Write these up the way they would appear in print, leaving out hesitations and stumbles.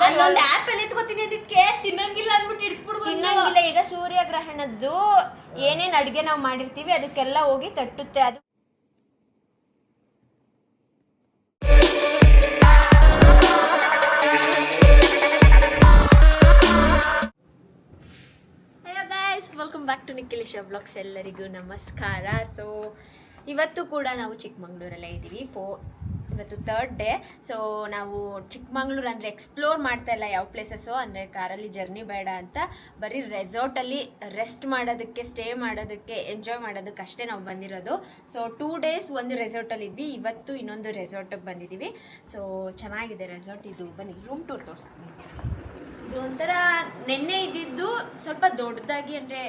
ಅಲ್ಲೊಂದು ಆಪಲ್ ಎತ್ಕೋತೀನಿ ಅದಕ್ಕೆ ತಿನ್ನಂಗಿಲ್ಲ ಅನ್ಬಿಟ್ಟು ಇಡಿಸ್ಬಿಡ್ಬೋದು. ತಿನ್ನಂಗಿಲ್ಲ. ಈಗ ಸೂರ್ಯಗ್ರಹಣದ್ದು ಏನೇನ್ ಅಡ್ಗೆ ನಾವು ಮಾಡಿರ್ತೀವಿ ಅದಕ್ಕೆಲ್ಲ ಹೋಗಿ ತಟ್ಟುತ್ತೆ ಅದು. Welcome back to Nikhilesha vlogs. ಎಲ್ಲರಿಗೂ ನಮಸ್ಕಾರ. ಸೊ ಇವತ್ತು ಕೂಡ ನಾವು ಚಿಕ್ಕಮಂಗ್ಳೂರಲ್ಲೇ ಇದ್ದೀವಿ. ಇವತ್ತು 3rd ಡೇ. ಸೊ ನಾವು ಚಿಕ್ಕಮಂಗ್ಳೂರು ಅಂದರೆ ಎಕ್ಸ್ಪ್ಲೋರ್ ಮಾಡ್ತಾ ಇಲ್ಲ ಯಾವ ಪ್ಲೇಸಸ್ಸು, ಅಂದರೆ ಕಾರಲ್ಲಿ ಜರ್ನಿ ಬೇಡ ಅಂತ ಬರೀ ರೆಸಾರ್ಟಲ್ಲಿ ರೆಸ್ಟ್ ಮಾಡೋದಕ್ಕೆ, ಸ್ಟೇ ಮಾಡೋದಕ್ಕೆ, ಎಂಜಾಯ್ ಮಾಡೋದಕ್ಕೆ ಅಷ್ಟೇ ನಾವು ಬಂದಿರೋದು. ಸೊ 2 ಡೇಸ್ ಒಂದು ರೆಸಾರ್ಟಲ್ಲಿ ಇದ್ವಿ, ಇವತ್ತು ಇನ್ನೊಂದು ರೆಸಾರ್ಟಿಗೆ ಬಂದಿದ್ದೀವಿ. ಸೊ ಚೆನ್ನಾಗಿದೆ ರೆಸಾರ್ಟ್. ಇದು ಬನ್ನಿ ರೂಮ್ ಟೂರ್ ತೋರಿಸ್ತೀನಿ. ಇದು ಒಂಥರ ನೆನ್ನೆ ಇದ್ದಿದ್ದು ಸ್ವಲ್ಪ ದೊಡ್ಡದಾಗಿ, ಅಂದರೆ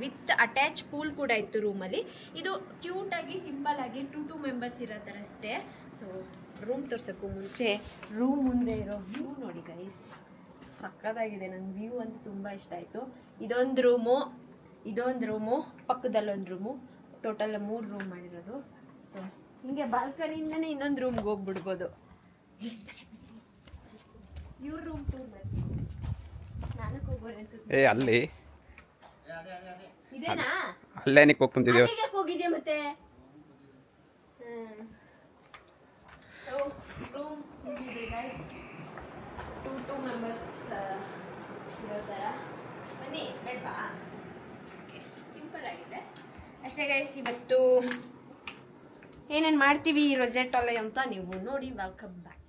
ವಿತ್ ಅಟ್ಯಾಚ್ ಪೂಲ್ ಕೂಡ ಇತ್ತು ರೂಮಲ್ಲಿ. ಇದು ಕ್ಯೂಟಾಗಿ ಸಿಂಪಲ್ ಆಗಿ 2 ಮೆಂಬರ್ಸ್ ಇರೋ ಥರ ಅಷ್ಟೇ. ಸೊ ರೂಮ್ ತೋರ್ಸೋಕ್ಕೂ ಮುಂಚೆ ರೂಮ್ ಮುಂದೆ ಇರೋ ವ್ಯೂ ನೋಡಿ ಗೈಸ್, ಸಕ್ಕತ್ತಾಗಿದೆ. ನನಗೆ ವ್ಯೂ ಅಂತ ತುಂಬ ಇಷ್ಟ ಆಯಿತು. ಇದೊಂದು ರೂಮು, ಪಕ್ಕದಲ್ಲೊಂದು ರೂಮು, ಟೋಟಲ್ 3 ರೂಮ್ ಮಾಡಿರೋದು. ಸೊ ಹೀಗೆ ಬಾಲ್ಕನಿಯಿಂದನೇ ಇನ್ನೊಂದು ರೂಮ್ಗೆ ಹೋಗ್ಬಿಡ್ಬೋದು. ಇವ್ರ ರೂಮ್ ಟೂರ್ ಬರ್ತೀನಿ. ಏ ಅಲ್ಲಿ ಇದೇನಾ? ಅಲ್ಲೇನಕ್ಕೆ ಹೋಗಿ ಕುಂತಿದ್ದೀವಿ. ಹೋಗಿದ್ಯಾ ಮತ್ತೆ? ಸೊ ರೂಮ್ ಇದೆ ಗೈಸ್, 2 ಮೆಂಬರ್ಸ್ ಇರೋ ಥರ. ಬನ್ನಿ ಬೇಡವಾ? ಸಿಂಪಲ್ ಆಗಿದೆ ಅಷ್ಟೇ ಗೈಸ್. ಇವತ್ತು ಏನೇನು ಮಾಡ್ತೀವಿ ಈ ರೆಸಾರ್ಟಲ್ಲಿ ಅಂತ ನೀವು ನೋಡಿ. Welcome back.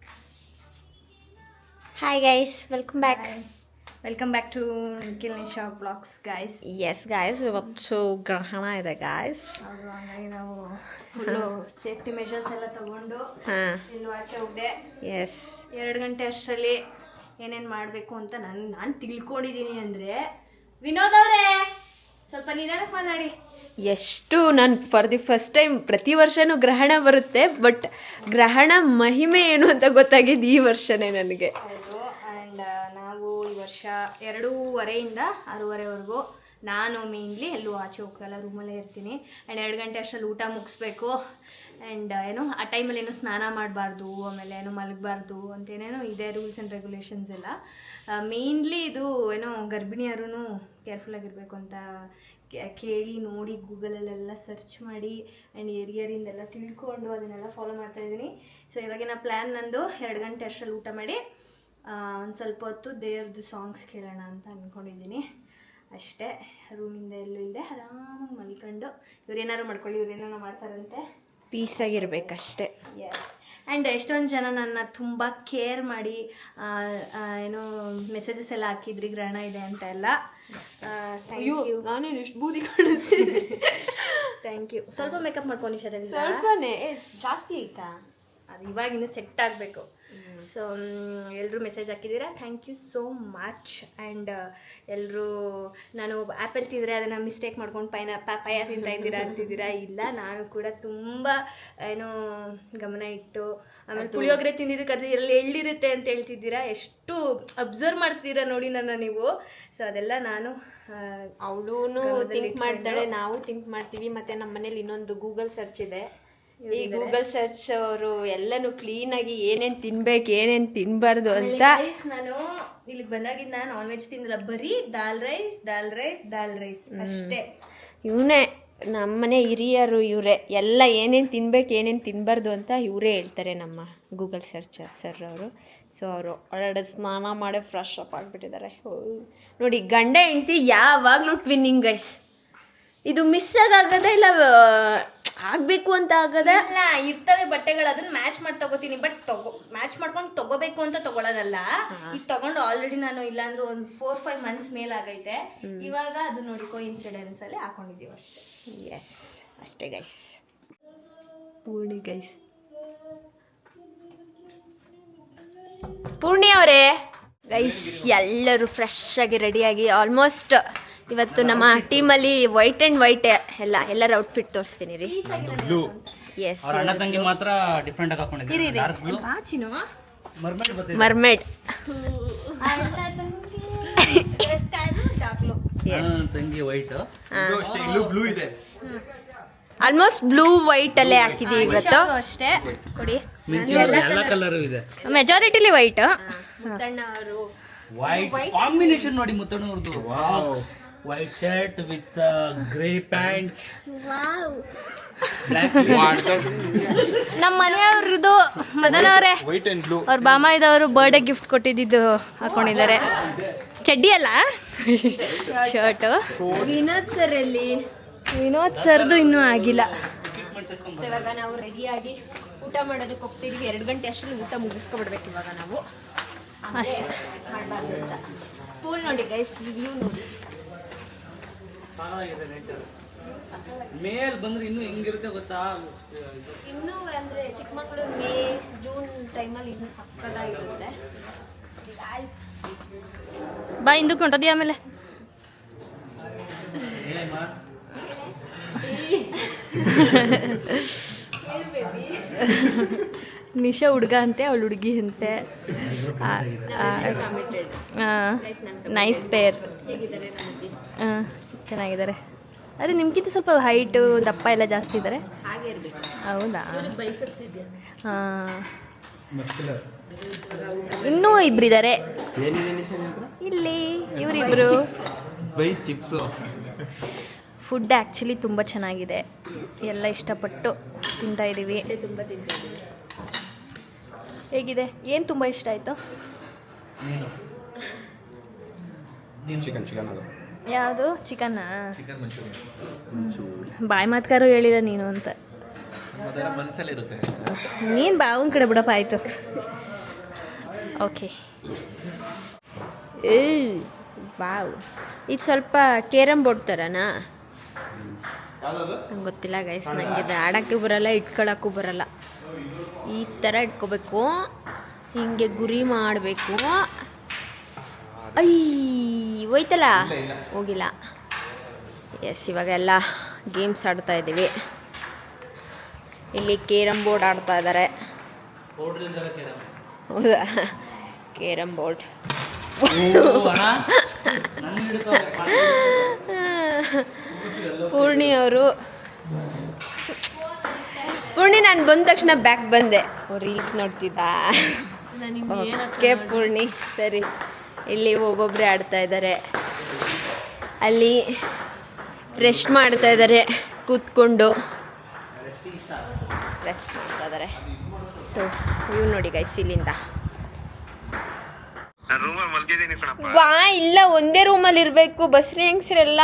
Hi guys, welcome back. Welcome back to Nikhilesha vlogs guys. Yes guys, ಇವತ್ತು ಗ್ರಹಣ ಇದೆ ಗೈಸ್. ಹಾಗಾಗಿ ನಾವು ಫುಲ್ಲು ಸೇಫ್ಟಿ ಮೆಷರ್ಸ್ ಎಲ್ಲ ತಗೊಂಡು ಇನ್ನು ಆಚೆ ಹೋಗಿದೆ. ಎಸ್, 2 ಗಂಟೆ ಅಷ್ಟರಲ್ಲಿ ಏನೇನು ಮಾಡಬೇಕು ಅಂತ ನಾನು ತಿಳ್ಕೊಂಡಿದ್ದೀನಿ. ಅಂದರೆ ವಿನೋದ್ ಅವರೇ ಸ್ವಲ್ಪ ನಿಧಾನಕ್ಕೆ ಮಾತಾಡಿ. ಎಷ್ಟು ನಾನು ಫಾರ್ ದಿ ಫಸ್ಟ್ ಟೈಮ್, ಪ್ರತಿ ವರ್ಷನೂ ಗ್ರಹಣ ಬರುತ್ತೆ, ಬಟ್ ಗ್ರಹಣ ಮಹಿಮೆ ಏನು ಅಂತ ಗೊತ್ತಾಗಿದ್ದು ಈ ವರ್ಷನೇ ನನಗೆ. ಹೌದು. ಆ್ಯಂಡ್ ನಾವು ಈ ವರ್ಷ 2:30 6:30ವರೆಗೂ ನಾನು ಮೇನ್ಲಿ ಎಲ್ಲೂ ಆಚೆ ಹೋಗಲ್ಲ, ರೂಮಲ್ಲೇ ಇರ್ತೀನಿ. ಆ್ಯಂಡ್ 2 ಗಂಟೆ ಅಷ್ಟರಲ್ಲಿ ಊಟ ಮುಗಿಸ್ಬೇಕು. ಆ್ಯಂಡ್ ಆ ಟೈಮಲ್ಲಿ ಏನೋ ಸ್ನಾನ ಮಾಡಬಾರ್ದು, ಆಮೇಲೆ ಏನೋ ಮಲಗಬಾರ್ದು ಅಂತೇನೇನೋ ಇದೆ ರೂಲ್ಸ್ ಆ್ಯಂಡ್ ರೆಗ್ಯುಲೇಷನ್ಸ್ ಎಲ್ಲ. ಮೇನ್ಲಿ ಇದು ಏನೋ ಗರ್ಭಿಣಿಯರೂ ಕೇರ್ಫುಲ್ಲಾಗಿರಬೇಕು ಅಂತ ಕೇಳಿ ನೋಡಿ ಗೂಗಲಲ್ಲೆಲ್ಲ ಸರ್ಚ್ ಮಾಡಿ ಆ್ಯಂಡ್ ಏರಿಯರಿಂದೆಲ್ಲ ತಿಳ್ಕೊಂಡು ಅದನ್ನೆಲ್ಲ ಫಾಲೋ ಮಾಡ್ತಾಯಿದ್ದೀನಿ. ಸೊ ಇವಾಗಿನ ಪ್ಲ್ಯಾನ್ ನಂದು 2 ಗಂಟೆ ಅಷ್ಟರಲ್ಲಿ ಊಟ ಮಾಡಿ ಒಂದು ಸ್ವಲ್ಪ ಹೊತ್ತು ದೇವ್ರದ್ದು ಸಾಂಗ್ಸ್ ಕೇಳೋಣ ಅಂತ ಅಂದ್ಕೊಂಡಿದ್ದೀನಿ ಅಷ್ಟೇ. ರೂಮಿಂದ ಎಲ್ಲೂ ಇಲ್ಲದೆ ಆರಾಮಾಗಿ ಮಲ್ಕೊಂಡು ಇವ್ರೇನಾದ್ರು ಮಾಡ್ಕೊಳ್ಳಿ, ಇವ್ರೇನಾರು ಮಾಡ್ತಾರಂತೆ, ಪೀಸಾಗಿರ್ಬೇಕಷ್ಟೇ. ಎಸ್. ಆ್ಯಂಡ್ ಎಷ್ಟೊಂದು ಜನ ನನ್ನ ತುಂಬ ಕೇರ್ ಮಾಡಿ ಏನೋ ಮೆಸೇಜಸ್ ಎಲ್ಲ ಹಾಕಿದ್ರಿ ಗ್ರಹಣ ಇದೆ ಅಂತ ಎಲ್ಲ. ನಾನೇನು ಎಷ್ಟು ಬೂದಿ ಕಾಣಿಸ್ತೀನಿ. Thank you. ಸ್ವಲ್ಪ ಮೇಕಪ್ ಮಾಡ್ಕೊಂಡು ಶರೀರ ಸ್ವಲ್ಪನೇ ಜಾಸ್ತಿ ಆಯ್ತಾ? ಅದು ಇವಾಗಿನ್ನೂ ಸೆಟ್ ಆಗಬೇಕು. ಸೊ ಎಲ್ಲರೂ ಮೆಸೇಜ್ ಹಾಕಿದ್ದೀರಾ, thank you so much. And ಎಲ್ಲರೂ ನಾನು ಆ್ಯಪಲ್ ತಿಂದರೆ ಅದನ್ನು ಮಿಸ್ಟೇಕ್ ಮಾಡ್ಕೊಂಡು ಪಪಾಯ ತಿಂತಾ ಇದ್ದೀರಾ ಅಂತಿದ್ದೀರಾ. ಇಲ್ಲ, ನಾನು ಕೂಡ ತುಂಬ ಏನೋ ಗಮನ ಇಟ್ಟು, ಆಮೇಲೆ ಪುಳಿಯೋಗರೆ ತಿಂದಿದ್ದಕ್ಕೆ ಅದು ಎಲ್ಲ ಎಳ್ಳಿರುತ್ತೆ ಅಂತ ಹೇಳ್ತಿದ್ದೀರಾ. ಎಷ್ಟು ಅಬ್ಸರ್ವ್ ಮಾಡ್ತಿದ್ದೀರಾ ನೋಡಿ ನನ್ನ ನೀವು. ಸೊ ಅದೆಲ್ಲ ನಾನು ಅವಳು ಥಿಂಕ್ ಮಾಡ್ತಾಳೆ, ನಾವು ಥಿಂಕ್ ಮಾಡ್ತೀವಿ. ಮತ್ತು ನಮ್ಮ ಮನೇಲಿ ಇನ್ನೊಂದು ಗೂಗಲ್ ಸರ್ಚ್ ಇದೆ. ಈ ಗೂಗಲ್ ಸರ್ಚ್ ಅವರು ಎಲ್ಲನೂ ಕ್ಲೀನಾಗಿ ಏನೇನು ತಿನ್ಬೇಕು, ಏನೇನು ತಿನ್ಬಾರ್ದು ಅಂತ. ನಾನು ಇಲ್ಲಿಗೆ ಬಂದಾಗಿಂದ ನಾನ್ ವೆಜ್ ತಿನ್ನಲ್ಲ, ಬರೀ ದಾಲ್ ರೈಸ್ ಅಷ್ಟೇ. ಇವನೇ ನಮ್ಮನೆ ಹಿರಿಯರು, ಇವರೇ ಎಲ್ಲ ಏನೇನು ತಿನ್ಬೇಕು, ಏನೇನು ತಿನ್ಬಾರ್ದು ಅಂತ ಇವರೇ ಹೇಳ್ತಾರೆ, ನಮ್ಮ ಗೂಗಲ್ ಸರ್ಚ್ ಸರ್ ಅವರು. ಸೊ ಅವರು ಒಳ್ಳೆ ಸ್ನಾನ ಮಾಡಿ ಫ್ರೆಶ್ ಅಪ್ ಆಗಿಬಿಟ್ಟಿದ್ದಾರೆ. ನೋಡಿ, ಗಂಡ ಹೆಂಡ್ತಿ ಯಾವಾಗಲೂ ಟ್ವಿನ್ನಿಂಗ್ ಗೈಸ್. ಇದು ಮಿಸ್ ಆಗೋದೇ ಇಲ್ಲ, ಆಗಬೇಕು ಅಂತ ಆಗದ ಇಲ್ಲ. ಇರ್ತವೆ ಬಟ್ಟೆಗಳು, ಅದನ್ನ ಮ್ಯಾಚ್ ಮಾಡಿ ತಗೋತೀನಿ, ಬಟ್ ಮ್ಯಾಚ್ ಮಾಡ್ಕೊಂಡು ತಗೋಬೇಕು ಅಂತ ತಗೊಳ್ಳೋದಲ್ಲ. ಈಗ ತಗೊಂಡು ಆಲ್ರೆಡಿ ನಾನು ಇಲ್ಲಾಂದ್ರೆ ಒಂದು 4-5 ಮಂತ್ಸ್ ಮೇಲಾಗೈತೆ. ಇವಾಗ ಅದು ನೋಡಿ ಕೋಇನ್ಸಿಡೆನ್ಸ್ ಅಲ್ಲಿ ಹಾಕೊಂಡಿದ್ದೀವಿ ಅಷ್ಟೇ. ಎಸ್, ಅಷ್ಟೇ ಗೈಸ್. ಪೂರ್ಣಿ ಗೈಸ್, ಪೂರ್ಣಿ ಅವರೇ ಗೈಸ್, ಎಲ್ಲರೂ ಫ್ರೆಶ್ ಆಗಿ ರೆಡಿಯಾಗಿ ಆಲ್ಮೋಸ್ಟ್ ಇವತ್ತು ನಮ್ಮ ಟೀಮಲ್ಲಿ ವೈಟ್ ಆ್ಯಂಡ್ ವೈಟ್ ಎಲ್ಲರ ಔಟ್ಫಿಟ್ ತೋರಿಸ್ತೀನಿ ರೀ. ಎಸ್, ಅಣ್ಣ ತಂಗಿ ಮಾತ್ರ ಡಿಫ್ರೆಂಟ್ ಆಗಿ ಹಾಕೊಂಡಿದ್ದಾರೆ. Dark blue, mermaid. ತಂಗಿ ವೈಟ್, ಬ್ಲೂ ಇದೆ. ಆಲ್ಮೋಸ್ಟ್ ಬ್ಲೂ ವೈಟ್ ಅಲ್ಲೇ ಹಾಕಿದೀವಿ ಇವತ್ತು ಅಷ್ಟೇ. ಕೊಡಿ, ಎಲ್ಲ ಕಲರ್ ಇದೆ. ಮೆಜಾರಿಟಿಲಿ ವೈಟ್, ಮುತ್ತಣ್ಣ ಅವರು ವೈಟ್ ಕಾಂಬಿನೇಷನ್ ನೋಡಿ ಮುತ್ತಣ್ಣವ್ರದ್ದು white shirt with grey pant ನಮ್ಮ ಮನೆಯವ್ರದ್ದು ಮದನ್ ಅವರೇ ವೈಟ್ ಅಂಡ್ ಬ್ಲೂ. ಅವ್ರ ಬಾಮ ಇದ್ದವರು ಬರ್ಡೇ ಗಿಫ್ಟ್ ಕೊಟ್ಟಿದ್ದು ಹಾಕೊಂಡಿದ್ದಾರೆ. ಚಡ್ಡಿ ಅಲ್ಲ, ಶರ್ಟ್. ವಿನೋದ್ ಸರ್ ಅಲ್ಲಿ ವಿನೋದ್ ಸರ್ದು ಇನ್ನೂ ಆಗಿಲ್ಲ. ಸೊ ಇವಾಗ ನಾವು ರೆಡಿಯಾಗಿ ಊಟ ಮಾಡೋದಕ್ಕೆ ಹೋಗ್ತಿದೀವಿ. 2 ಗಂಟೆ ಅಷ್ಟರಲ್ಲಿ ಊಟ ಮುಗಿಸ್ಕೊಬಿಡ್ಬೇಕು ಇವಾಗ ನಾವು. ಅಷ್ಟೇ. ಮಾಡಬಾರ್ದು ಅಂತ. ಪೂಲ್ ನೋಡಿ ಗೈಸ್, ವ್ಯೂ ನೋಡಿ. ಮೇಲ್ ಬಂದ್ರೆ ಇನ್ನು ಹೆಂಗಿರುತ್ತೆ ಗೊತ್ತಾ? ಇನ್ನೂ ಅಂದ್ರೆ ಚಿಕ್ಕಮಗಳೂರು ಮೇ ಜೂನ್ ಟೈಮಲ್ಲಿ ಇನ್ನೂ ಸಕ್ಕದಾಗಿರುತ್ತೆ. ಬಾ ಹಿಂದಕ್ಕೆ ಹೊಂಟದಿ ಆಮೇಲೆ. ನಿಶಾ ಹುಡುಗ ಅಂತೆ, ಅವಳು ಹುಡುಗಿ ಅಂತೆ. Nice pair. ಹೇಗಿದ್ದಾರೆ ನಮಗೆ? ಚೆನ್ನಾಗಿದ್ದಾರೆ. ಅದೇ ನಿಮ್ಗಿಂತ ಸ್ವಲ್ಪ ಹೈಟು ದಪ್ಪ ಎಲ್ಲ ಜಾಸ್ತಿ ಇದ್ದಾರೆ. ಹಾಗೆ ಇರಬೇಕು. ಹೌದಾ? ಹಾಂ. ಇನ್ನೂ ಇಬ್ಬರಿದ್ದಾರೆ ಇಲ್ಲಿ. ಇವರಿಬ್ಬರು. ಫುಡ್ ಆ್ಯಕ್ಚುಲಿ ತುಂಬ ಚೆನ್ನಾಗಿದೆ, ಎಲ್ಲ ಇಷ್ಟಪಟ್ಟು ತಿಂತಾ ಇದ್ದೀವಿ. ತುಂಬ ತಿಂತಿದ್ದೀವಿ. ಹೇಗಿದೆ? ಏನು ತುಂಬ ಇಷ್ಟ ಆಯಿತು? ಚಿಕನ್ ಅದು. ಯಾವುದು? ಚಿಕನ್ನಾ? ಬಾಯಿ ಮಾತ್ಕಾರು ಹೇಳಿಲ್ಲ ನೀನು ಅಂತ. ಮನಸ್ಸಲ್ಲಿರುತ್ತೆ. ನೀನು ಬಾವನ ಕಡೆ ಬಿಡಪ್ಪ. ಆಯಿತು, ಓಕೆ. ವಾವ್, ಇದು ಸ್ವಲ್ಪ ಕೇರಮ್ ಬೋರ್ಡ್ ಥರನಾ? ನಂಗೆ ಗೊತ್ತಿಲ್ಲ ಗೈಸ್, ನನಗೆ ಇದು ಆಡೋಕ್ಕೆ ಬರಲ್ಲ, ಇಟ್ಕೊಳ್ಳೋಕ್ಕೂ ಬರಲ್ಲ. ಈ ಥರ ಇಟ್ಕೋಬೇಕು, ಹಿಂಗೆ ಗುರಿ ಮಾಡಬೇಕು. ಹೋಯ್ತಲ್ಲ? ಹೋಗಿಲ್ಲ. ಎಸ್, ಇವಾಗೆಲ್ಲ ಗೇಮ್ಸ್ ಆಡ್ತಾ ಇದ್ದೀವಿ. ಇಲ್ಲಿ ಕೇರಮ್ ಬೋರ್ಡ್ ಆಡ್ತಾ ಇದ್ದಾರೆ. ಹೌದಾ? Carrom board. ಪೂರ್ಣಿ ಅವರು, ಪೂರ್ಣಿ ನಾನು ಬಂದ ತಕ್ಷಣ ಬ್ಯಾಕ್ ಬಂದೆ. ರೀಲ್ಸ್ ನೋಡ್ತಿದ್ದ. ಓಕೆ ಪೂರ್ಣಿ, ಸರಿ. ಇಲ್ಲಿ ಒಬ್ಬೊಬ್ಬರೇ ಆಡ್ತಾ ಇದ್ದಾರೆ. ಅಲ್ಲಿ ರೆಸ್ಟ್ ಮಾಡ್ತಾ ಇದ್ದಾರೆ ಕೂತ್ಕೊಂಡು. ರೆಸ್ಟ್ ಮಾಡ್ತಾ ಇದ್ದಾರೆ. ಸೊ ಇವ್ ನೋಡಿ ಗೈಸ್, ಇಲ್ಲಿಂದ ಬಾ. ಇಲ್ಲ, ಒಂದೇ ರೂಮಲ್ಲಿ ಇರಬೇಕು. ಬಸ್ರಿ ಹೆಂಗ್ಸ್ರೆಲ್ಲ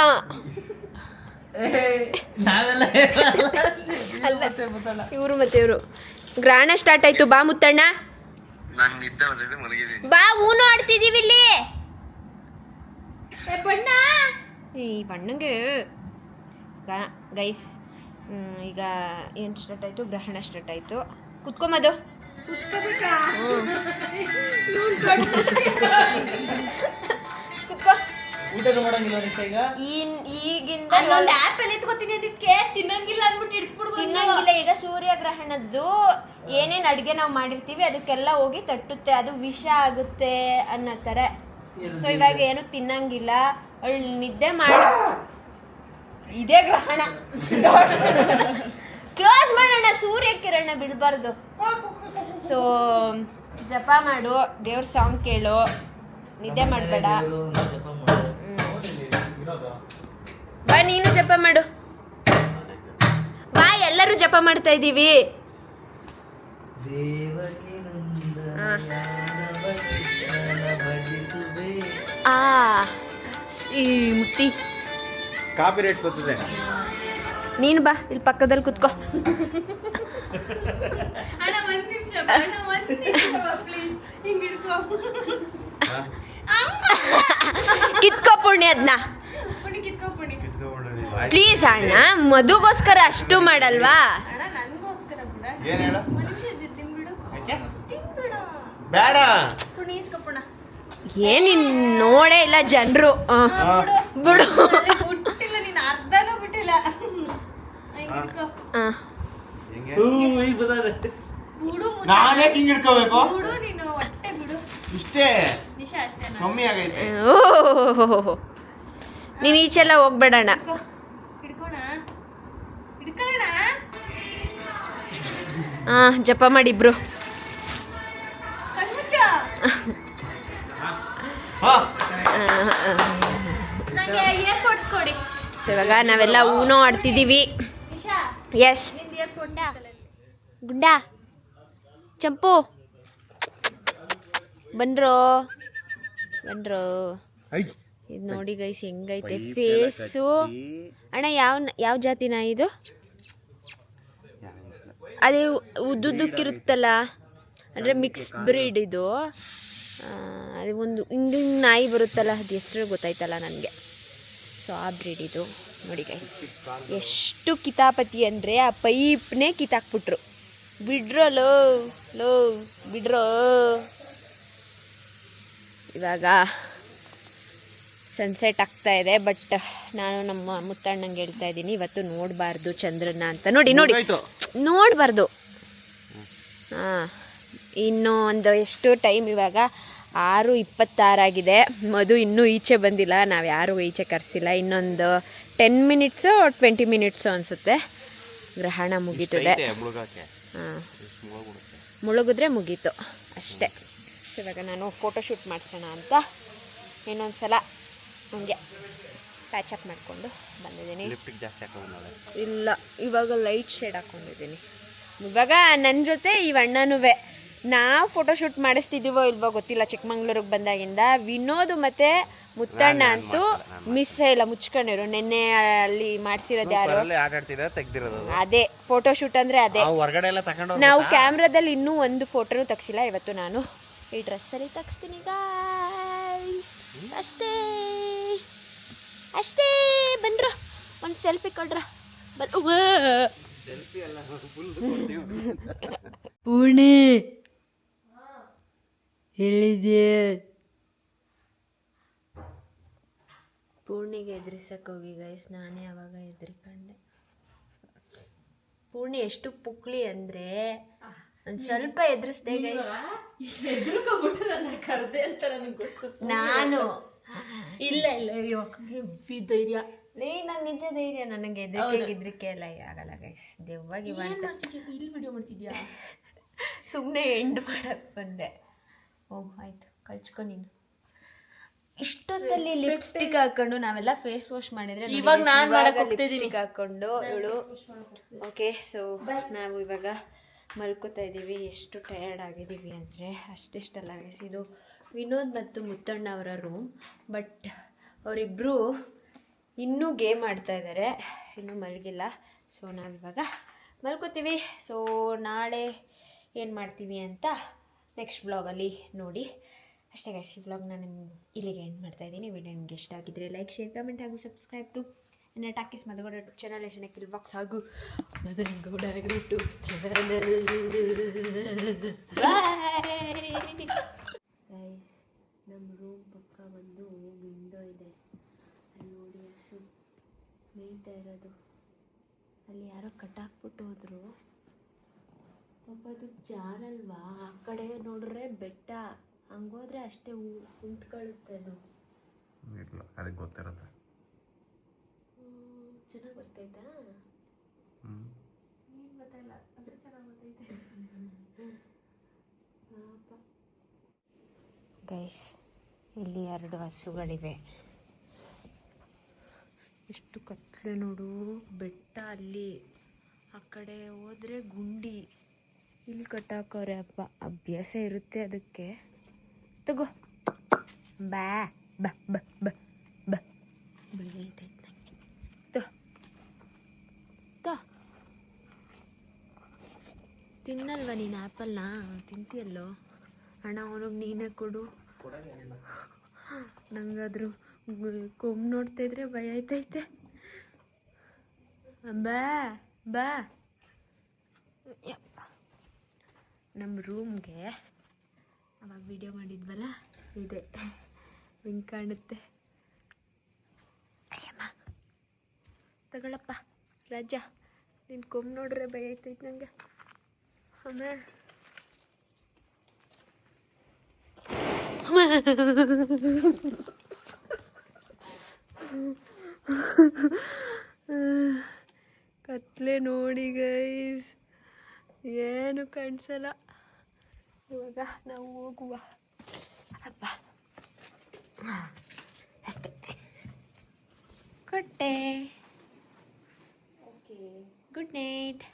ಇವರು ಮತ್ತೆ ಇವರು. ಗ್ರಹಣ ಸ್ಟಾರ್ಟ್ ಆಯ್ತು. ಬಾ ಮುತ್ತಣ್ಣ, ಬಾ. ಊನು ಆಡ್ತಿದೀವಿ ಇಲ್ಲಿ. ಬಣ್ಣ ಈ ಬಣ್ಣಗೆ ಗೈಸ್. ಈಗ ಏನು ಸ್ಟಾರ್ಟ್ ಆಯಿತು? ಗ್ರಹಣ ಸ್ಟಾರ್ಟ್ ಆಯಿತು. ಕುತ್ಕೊಂಬದು. ಕುತ್ಕೋ. ಈಗಿಂದ ತಿನ್ನಂಗಿಲ್ಲ ಈಗ ಸೂರ್ಯಗ್ರಹಣದ್ದು ಏನೇನು ಅಡುಗೆ ನಾವು ಮಾಡಿರ್ತೀವಿ ಅದಕ್ಕೆಲ್ಲ ಹೋಗಿ ತಟ್ಟುತ್ತೆ, ಅದು ವಿಷ ಆಗುತ್ತೆ ಅನ್ನೋ ಥರ. ಸೊ ಇವಾಗ ಏನು ತಿನ್ನಂಗಿಲ್ಲ, ಅವಳು ನಿದ್ದೆ ಮಾಡಿ. ಇದೇ ಗ್ರಹಣ. ಕ್ಲೋಸ್ ಮಾಡೋಣ, ಸೂರ್ಯ ಕಿರಣ ಬಿಡಬಾರ್ದು. ಸೊ ಜಪ ಮಾಡು, ದೇವ್ರ ಸಾಂಗ್ ಕೇಳು, ನಿದ್ದೆ ಮಾಡಬೇಡ. ಬಾ, ನೀನು ಜಪ ಮಾಡು. ಬಾ, ಎಲ್ಲರೂ ಜಪ ಮಾಡ್ತಾ ಇದ್ದೀವಿ. ಈ ಮುತ್ತಿ ಕಾಪಿ ರೇಟ್ ಗೊತ್ತಿದೆ. ನೀನು ಬಾ, ಇಲ್ಲಿ ಪಕ್ಕದಲ್ಲಿ ಕುತ್ಕೋ. ಕಿತ್ಕೋ ಪುಣ್ಯ ಅದನ್ನ ಪ್ಲೀಸ್ ಅಣ್ಣ. ಮದುಗೋಸ್ಕರ ಅಷ್ಟು ಮಾಡಲ್ವಾ? ಬೇಡ, ಏನ್ ನೋಡೇ ಇಲ್ಲ ಜನರು. ಬಿಡು. ನಾನೇ ಹಿಂಗ್ ಹಿಡ್ಕೋಬೇಕು. ಇಷ್ಟೇ ಕಮ್ಮಿ ಆಗೈತೆ. ನೀನ್ ಈಚೆಲ್ಲ ಹೋಗ್ಬೇಡಣ್ಣ. ಜಪ ಮಾಡಿಬ್ರು. ಹಾ ನನಗೆ ಏರ್ಪೋರ್ಟ್ಸ್ ಕೊಡಿ. ಸೊ ಇವಾಗ ನಾವೆಲ್ಲ ಊನೋ ಆಡ್ತಿದ್ದೀವಿ. ಎಸ್ ಗುಂಡಾ ಚಂಪು ಬನ್ರೋ ಇದು ನೋಡಿ ಗೈಸ್ ಹೆಂಗೈತೆ ಫೇಸು. ಅಣ್ಣ ಯಾವ ಜಾತಿನ ಇದು? ಅದೇ ಉದ್ದುದ್ದಕ್ಕಿರುತ್ತಲ್ಲ, ಅಂದರೆ ಮಿಕ್ಸ್ ಬ್ರೀಡ್ ಇದು. ಅದು ಒಂದು ಹಿಂಗೆ ನಾಯಿ ಬರುತ್ತಲ್ಲ, ಅದು ಹೆಸರು ಗೊತ್ತಾಯ್ತಲ್ಲ ನನಗೆ. ಸೊ ಆ ಬ್ರೀಡ್ ಇದು ನೋಡಿ ಗೈಸ್. ಎಷ್ಟು ಕಿತಾಪತಿ ಅಂದರೆ ಆ ಪೈಪ್ನೇ ಕಿತ್ತಾಕ್ಬಿಟ್ರು. ಬಿಡ್ರೋ ಲೋ ಬಿಡ್ರೋ. ಇವಾಗ ಸನ್ಸೆಟ್ ಆಗ್ತಾ ಇದೆ, ಬಟ್ ನಾನು ನಮ್ಮ ಮುತ್ತಣ್ಣಂಗೆ ಹೇಳ್ತಾ ಇದ್ದೀನಿ ಇವತ್ತು ನೋಡಬಾರ್ದು ಚಂದ್ರನ ಅಂತ. ನೋಡಿ ನೋಡಬಾರ್ದು. ಹಾಂ, ಇನ್ನೂ ಒಂದು ಎಷ್ಟು ಟೈಮ್ ಇವಾಗ 6:26 ಆಗಿದೆ. ಮಧು ಇನ್ನೂ ಈಚೆ ಬಂದಿಲ್ಲ, ನಾವು ಯಾರೂ ಈಚೆ ಕರೆಸಿಲ್ಲ. ಇನ್ನೊಂದು 10 ಮಿನಿಟ್ಸು 20 ಮಿನಿಟ್ಸು ಅನಿಸುತ್ತೆ ಗ್ರಹಣ ಮುಗೀತದೆ. ಹಾಂ, ಮುಳುಗಿದ್ರೆ ಮುಗೀತು ಅಷ್ಟೇ. ಇವಾಗ ನಾನು ಫೋಟೋಶೂಟ್ ಮಾಡಿಸೋಣ ಅಂತ ಇನ್ನೊಂದು ಸಲ ಹಂಗೆ ಪ್ಯಾಚಪ್ ಮಾಡಿಕೊಂಡು ಬಂದಿದ್ದೀನಿ. ಇಲ್ಲ, ಇವಾಗ ಲೈಟ್ ಶೇಡ್ ಹಾಕ್ಕೊಂಡಿದ್ದೀನಿ. ಇವಾಗ ನನ್ನ ಜೊತೆ ಈ ಅಣ್ಣನೂ ನಾವು ಫೋಟೋಶೂಟ್ ಮಾಡಿಸ್ತಿದ್ದೀವೋ ಇಲ್ವೋ ಗೊತ್ತಿಲ್ಲ. ಚಿಕ್ಕಮಂಗ್ಳೂರಿಗೆ ಬಂದಾಗಿಂದ ವಿನೋದ್ ಮತ್ತು ಮುತ್ತಣ್ಣ ಅಂತೂ ಮಿಸ್ ಇಲ್ಲ, ಮುಚ್ಕೊಂಡಿರು. ನೆನ್ನೆ ಅಲ್ಲಿ ಮಾಡಿಸಿರೋದು ಯಾರು? ಅದೇ ಫೋಟೋಶೂಟ್ ಅಂದರೆ ಅದೇ. ನಾವು ಕ್ಯಾಮ್ರಾದಲ್ಲಿ ಇನ್ನೂ ಒಂದು ಫೋಟೋನು ತೆಗ್ಸಿಲ್ಲ. ಇವತ್ತು ನಾನು ಈ ಡ್ರೆಸ್ಸಲ್ಲಿ ತೆಗಿಸ್ತೀನಿ ಗಾಯ್ಸ್. ಅಷ್ಟೇ ಬನ್ರ, ಒಂದು ಸೆಲ್ಫಿ ಕೊಡ್ರ. ಪುಣೆ ಹೇಳಿದೆ. ಪೂರ್ಣಿಗೆ ಎದುರಿಸಕ್ಕೆ ಹೋಗಿ ಗೈಸ್, ನಾನೇ ಅವಾಗ ಎದುರಿಕೊಂಡೆ. ಪೂರ್ಣಿ ಎಷ್ಟು ಪುಕ್ಲಿ ಅಂದರೆ ಒಂದು ಸ್ವಲ್ಪ ಎದುರಿಸ್ದೆ ಗೈಸ್. ಎದುರುಕೊಬಿಟ್ಟು ನನ್ನ ಕರ್ದೆ ಅಂತ ನನಗೆ ಗೊತ್ತು. ನಾನು ಇಲ್ಲ ಧೈರ್ಯ ನನ್ನ ನಿಜ ಧೈರ್ಯ. ನನಗೆ ಹೆದರಿಕೆ ಎಲ್ಲ ಆಗಲ್ಲ ಗೈಸ್. ದೆವ್ವಾಗಿ ಇಲ್ಲಿ ವಿಡಿಯೋ ಮಾಡ್ತಿದ್ಯಾ? ಸುಮ್ಮನೆ ಎಂಡ್ ಮಾಡಕ್ಕೆ ಬಂದೆ. ಆಯ್ತು, ಕಳ್ಸ್ಕೊ ನೀನು. ಇಷ್ಟೊತ್ತಲ್ಲಿ ಲಿಪ್ಸ್ಟಿಕ್ ಹಾಕೊಂಡು ನಾವೆಲ್ಲ ಫೇಸ್ ವಾಶ್ ಮಾಡಿದ್ರೆ ಇವಾಗ ನಾನು ಲಿಪ್ಸ್ಟಿಕ್ ಹಾಕೊಂಡು ಇವಳು. ಓಕೆ, ಸೊ ನಾವು ಇವಾಗ ಮಲ್ಕೋತಾ ಇದ್ದೀವಿ. ಎಷ್ಟು ಟಯರ್ಡ್ ಆಗಿದ್ದೀವಿ ಅಂದರೆ ಅಷ್ಟಿಷ್ಟಲ್ಲ ಗೈಸ್. ಇದು ವಿನೋದ್ ಮತ್ತು ಮುತ್ತಣ್ಣ ಅವರ ರೂಮ್, ಬಟ್ ಅವರಿಬ್ಬರು ಇನ್ನೂ ಗೇಮ್ ಆಡ್ತಾ ಇದ್ದಾರೆ, ಇನ್ನೂ ಮಲಗಿಲ್ಲ. ಸೊ ನಾವಿವಾಗ ಮಲ್ಕೋತೀವಿ. ಸೊ ನಾಳೆ ಏನು ಮಾಡ್ತೀವಿ ಅಂತ ನೆಕ್ಸ್ಟ್ ವ್ಲಾಗಲ್ಲಿ ನೋಡಿ. ಅಷ್ಟೇ ಗೈಸ್, ಈ ವ್ಲಾಗ್ನ ನಾನು ಇಲ್ಲಿಗೆ ಎಂಡ್ ಮಾಡ್ತಾಯಿದ್ದೀನಿ. ವಿಡಿಯೋ ನಿಮಗೆ ಇಷ್ಟ ಆಗಿದ್ದರೆ ಲೈಕ್, ಶೇರ್, ಕಮೆಂಟ್ ಹಾಗೂ ಸಬ್ಸ್ಕ್ರೈಬ್ ಟು ನನ್ನ talkies Madhu Gowda YouTube channel, ಯಶನಕಿಲ್ vlogs ಹಾಗೂ ಮಧುಗೌಡ ಯೂಟ್ಯೂಬ್ ಚಾನಲ್. ನಮ್ಮ ರೂಮ್ ಪಕ್ಕ ಒಂದು ವಿಂಡೋ ಇದೆ, ಅಲ್ಲಿ ನೋಡಿ ಹಸು ಮೇಯ್ತಾ ಇರೋದು. ಅಲ್ಲಿ ಯಾರೋ ಕಟ್ಟಾಕ್ಬಿಟ್ಟು ಹೋದ್ರು ಪಾಪ. ಅದಕ್ಕೆ ಜಾರಲ್ವಾ? ಆ ಕಡೆ ನೋಡ್ರೆ ಬೆಟ್ಟ, ಹಂಗೋದ್ರೆ ಅಷ್ಟೇ ಉಂಟ್ಕೊಳ್ಳುತ್ತೆ ಅದು. ಇಲ್ಲ, ಅದಕ್ಕೆ ಗೊತ್ತಿರುತ್ತೆ. ಚೆನ್ನಾಗಿ ಬರ್ತೈತಾ? ಏನು ಗೊತ್ತಾಯಿಲ್ಲ, ಅದು ಚೆನ್ನಾಗಿ ಬರ್ತೈತೆ. ಗೈಸ್, ಇಲ್ಲಿ 2 ಹಸುಗಳಿವೆ. ಎಷ್ಟು ಕತ್ಲೆ ನೋಡು. ಬೆಟ್ಟ ಅಲ್ಲಿ, ಆ ಕಡೆ ಹೋದರೆ ಗುಂಡಿ. ಇಲ್ಲಿ ಕಟ್ಟಾಕವ್ರೆ ಅಪ್ಪ. ಅಭ್ಯಾಸ ಇರುತ್ತೆ ಅದಕ್ಕೆ. ತಗೋ ಬಾ ಬಾ ಬಾ ಬಾ ಬಾ. ಬೆಳಗ್ಗೆ ತಿನ್ನಲ್ವ ನೀನು ಆ್ಯಪಲ್ನ? ತಿಂತೀಯಲ್ಲೋ ಅಣ್ಣ, ಅವನಿಗೆ ನೀನೇ ಕೊಡು. ನಂಗಾದ್ರೂ ಕೊಂಬು ನೋಡ್ತಾ ಇದ್ರೆ ಭಯ ಆಯ್ತೈತೆ. ಬಾ ಬಾ. ನಮ್ಮ ರೂಮ್ಗೆ ಅವಾಗ ವಿಡಿಯೋ ಮಾಡಿದ್ವಲ್ಲ, ಇದೆ ಹಿಂಗೆ ಕಾಣುತ್ತೆ. ಅಯ್ಯಮ್ಮ ತಗೊಳಪ್ಪ ರಾಜ, ನಿನ್ನ ಕೊಂಬು ನೋಡ್ರೆ ಭಯ ಆಯ್ತೈತೆ ನನಗೆ. ಆಮೇಲೆ ಕತ್ಲೆ ನೋಡಿ ಗೈಸ್, ಏನು ಕಾಣಿಸಲ್ಲ. ಇವಾಗ ನಾವು ಹೋಗುವ. ಅಪ್ಪ ಅಷ್ಟೇ ಕೊಟ್ಟೆ. Okay good night.